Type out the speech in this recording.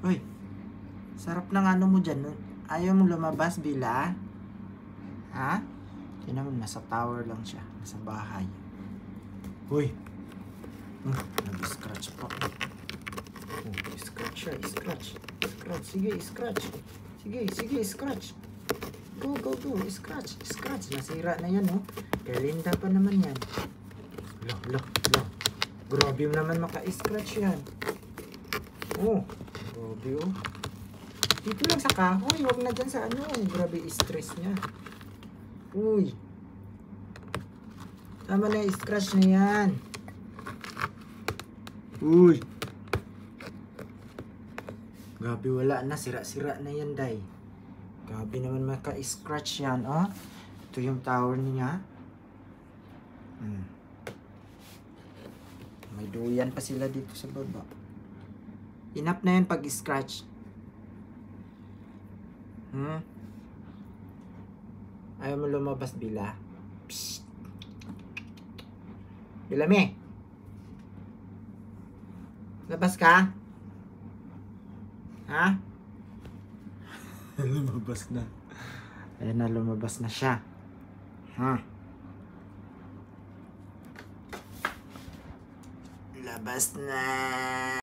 Uy, sarap ng ano mo dyan. Ayaw mong lumabas, Bila? Ha? Tingnan mo, nasa tower lang siya. Nasa bahay. Uy. Nag-scratch pa. Scratch siya, scratch. Scratch, sige, scratch. Sige, scratch. Go, scratch. Nasira na yan, oh. Galinda pa naman yan. Lo. Grabe naman maka-scratch yan. Oh, grabe, oh. Dito lang sa kahoy, huwag na dyan sa ano. Grabe, stress niya. Uy. Tama na, scratch na yan. Uy. Grabe, wala na. Sira-sira na yan, day. Grabe naman maka-scratch yan, oh. Ito yung tower niya. May duyan pa sila dito sa baba. Enough na yan pag-scratch. Ayaw mo lumabas, Bila? Psst. Bilame! Labas ka? Ha? Lumabas na. Ayan na, lumabas na siya. Labas na.